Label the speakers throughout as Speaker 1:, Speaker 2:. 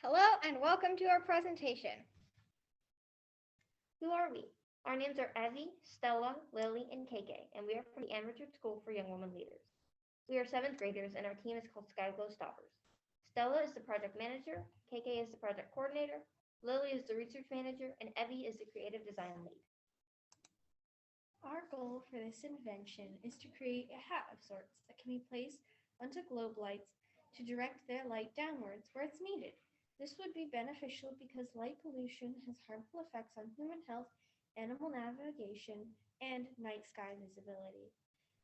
Speaker 1: Hello and welcome to our presentation. Who are we? Our names are Evie, Stella, Lily, and KK, and we are from the Amateur School for Young Women Leaders. We are 7th graders and our team is called Skyglow Stoppers. Stella is the project manager, KK is the project coordinator, Lily is the research manager, and Evie is the creative design lead.
Speaker 2: Our goal for this invention is to create a hat of sorts that can be placed onto globe lights to direct their light downwards where it's needed. This would be beneficial because light pollution has harmful effects on human health, animal navigation, and night sky visibility.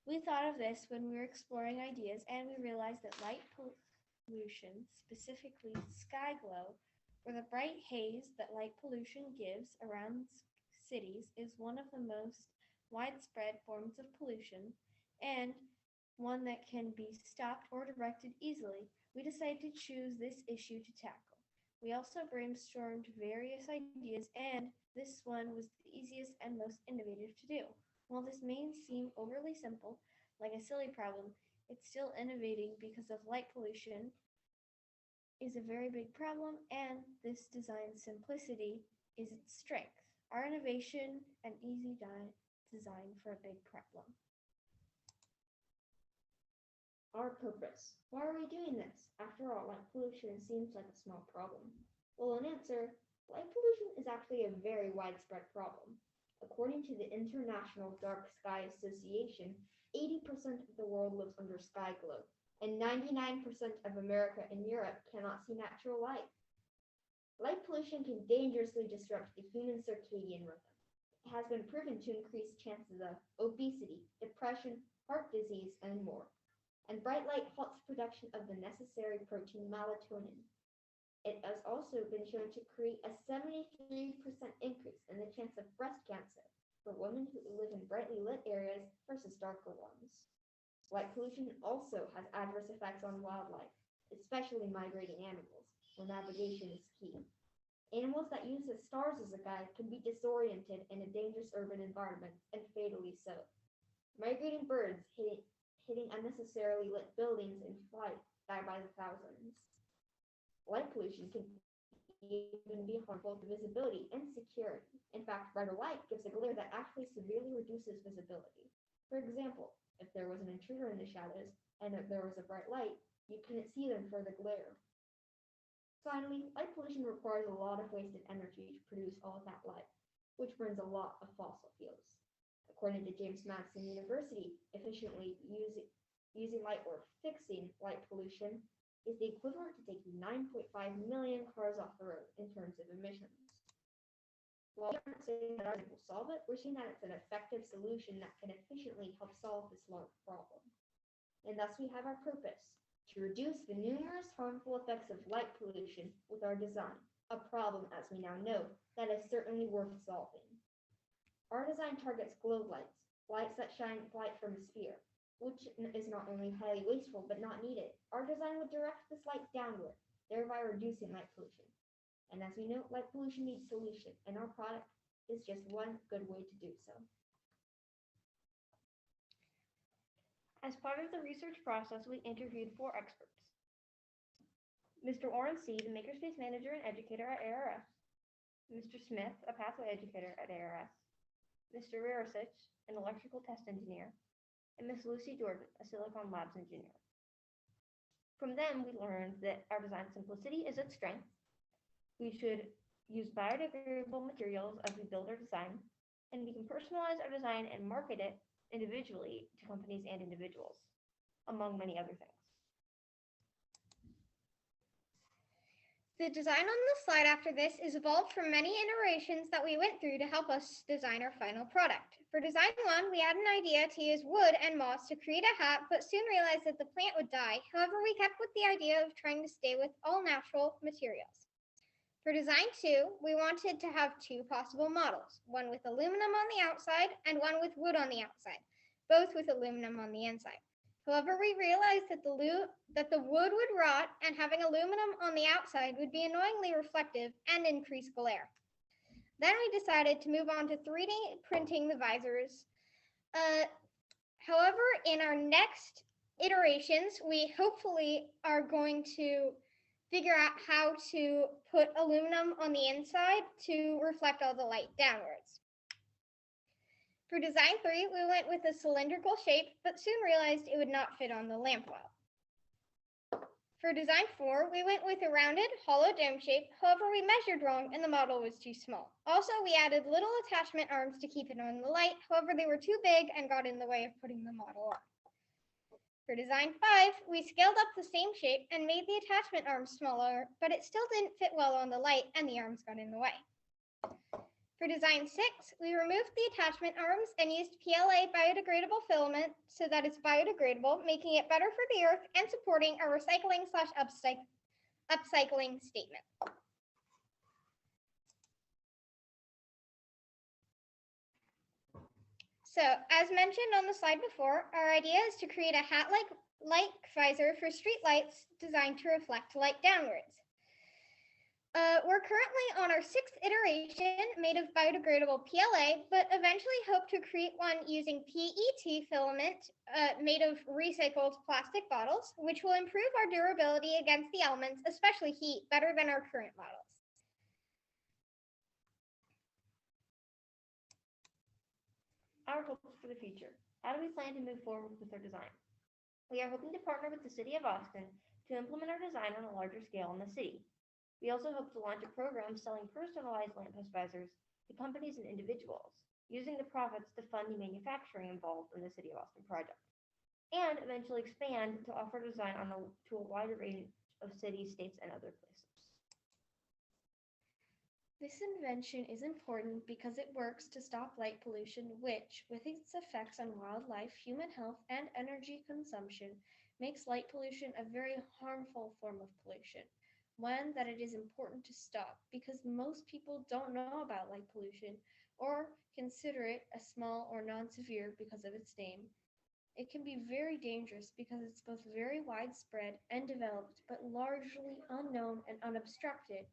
Speaker 2: We thought of this when we were exploring ideas, and we realized that light pollution, specifically sky glow, or the bright haze that light pollution gives around cities, is one of the most widespread forms of pollution and one that can be stopped or directed easily. We decided to choose this issue to tackle. We also brainstormed various ideas, and this one was the easiest and most innovative to do. While this may seem overly simple, like a silly problem, it's still innovating because of light pollution is a very big problem, and this design's simplicity is its strength. Our innovation and easy design for a big problem.
Speaker 1: Our purpose. Why are we doing this? After all, light pollution seems like a small problem. Well, in answer, light pollution is actually a very widespread problem. According to the International Dark Sky Association, 80% of the world lives under sky glow, and 99% of America and Europe cannot see natural light. Light pollution can dangerously disrupt the human circadian rhythm. It has been proven to increase chances of obesity, depression, heart disease, and more. And bright light halts production of the necessary protein melatonin. It has also been shown to create a 73% increase in the chance of breast cancer for women who live in brightly lit areas versus darker ones. Light pollution also has adverse effects on wildlife, especially migrating animals, where navigation is key. Animals that use the stars as a guide can be disoriented in a dangerous urban environment, and fatally so. Migrating birds hitting unnecessarily lit buildings in flight die by the thousands. Light pollution can even be harmful to visibility and security. In fact, brighter light gives a glare that actually severely reduces visibility. For example, if there was an intruder in the shadows and if there was a bright light, you couldn't see them for the glare. Finally, light pollution requires a lot of wasted energy to produce all of that light, which burns a lot of fossil fuels. According to James Madison University, efficiently using light or fixing light pollution is the equivalent to taking 9.5 million cars off the road in terms of emissions. While we aren't saying that ours will solve it, we're seeing that it's an effective solution that can efficiently help solve this large problem. And thus we have our purpose, to reduce the numerous harmful effects of light pollution with our design, a problem, as we now know, that is certainly worth solving. Our design targets globe lights that shine light from a sphere, which is not only highly wasteful but not needed. Our design would direct this light downward, thereby reducing light pollution. And as we know, light pollution needs solution, and our product is just one good way to do so. As part of the research process, we interviewed 4 experts. Mr. Oren C., the Makerspace Manager and Educator at ARS, Mr. Smith, a Pathway Educator at ARS, Mr. Rarasich, an Electrical Test Engineer, and Ms. Lucy Jordan, a Silicon Labs Engineer. From them, we learned that our design simplicity is its strength. We should use biodegradable materials as we build our design, and we can personalize our design and market it individually to companies and individuals, among many other things. The design on the slide after this is evolved from many iterations that we went through to help us design our final product. For design 1, we had an idea to use wood and moss to create a hat, but soon realized that the plant would die. However, we kept with the idea of trying to stay with all natural materials. For design 2, we wanted to have 2 possible models, one with aluminum on the outside and one with wood on the outside, both with aluminum on the inside. However, we realized that the wood would rot, and having aluminum on the outside would be annoyingly reflective and increase glare. Then we decided to move on to 3D printing the visors. However, in our next iterations, we hopefully are going to
Speaker 3: figure out how to put aluminum on the inside to reflect all the light downwards. For design 3, we went with a cylindrical shape, but soon realized it would not fit on the lamp well. For design 4, we went with a rounded, hollow dome shape. However, we measured wrong and the model was too small. Also, we added little attachment arms to keep it on the light. However, they were too big and got in the way of putting the model on. For design 5, we scaled up the same shape and made the attachment arms smaller, but it still didn't fit well on the light and the arms got in the way. For design 6, we removed the attachment arms and used PLA biodegradable filament so that it's biodegradable, making it better for the earth and supporting our recycling/upcycling statement. So, as mentioned on the slide before, our idea is to create a hat-like light visor for street lights designed to reflect light downwards. We're currently on our 6th iteration made of biodegradable PLA, but eventually hope to create one using PET filament made of recycled plastic bottles, which will improve our durability against the elements, especially heat, better than our current models.
Speaker 1: Our hopes for the future. How do we plan to move forward with our design? We are hoping to partner with the City of Austin to implement our design on a larger scale in the city. We also hope to launch a program selling personalized lamppost visors to companies and individuals, using the profits to fund the manufacturing involved in the City of Austin project, and eventually expand to offer design to a wider range of cities, states, and other places.
Speaker 2: This invention is important because it works to stop light pollution, which, with its effects on wildlife, human health, and energy consumption, makes light pollution a very harmful form of pollution. One that it is important to stop because most people don't know about light pollution or consider it as small or non-severe because of its name. It can be very dangerous because it's both very widespread and developed, but largely unknown and unobstructed.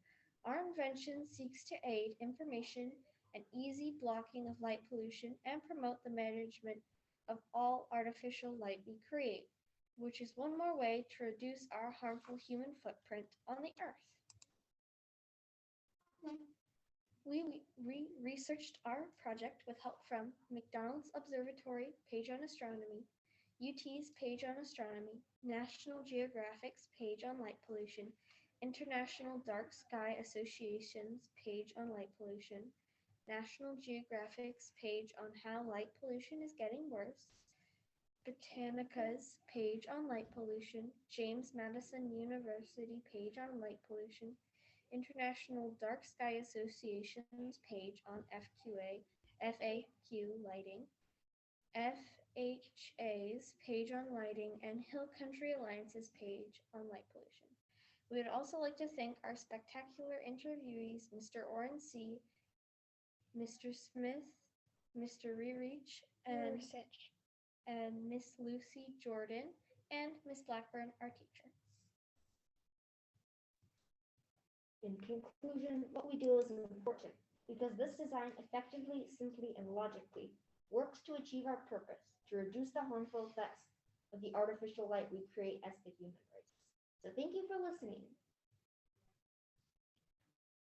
Speaker 2: Our invention seeks to aid information and easy blocking of light pollution and promote the management of all artificial light we create, which is one more way to reduce our harmful human footprint on the earth. We researched our project with help from McDonald's Observatory page on astronomy, UT's page on astronomy, National Geographic's page on light pollution, International Dark Sky Association's page on light pollution, National Geographic's page on how light pollution is getting worse, Britannica's page on light pollution, James Madison University page on light pollution, International Dark Sky Association's page on FAQ lighting, FHA's page on lighting, and Hill Country Alliance's page on light pollution. We would also like to thank our spectacular interviewees, Mr. Oren C., Mr. Smith, Mr. Rereach, and Miss Lucy Jordan, and Miss Blackburn, our teacher.
Speaker 1: In conclusion, what we do is important because this design effectively, simply, and logically works to achieve our purpose, to reduce the harmful effects of the artificial light we create as the human race. So thank you for listening.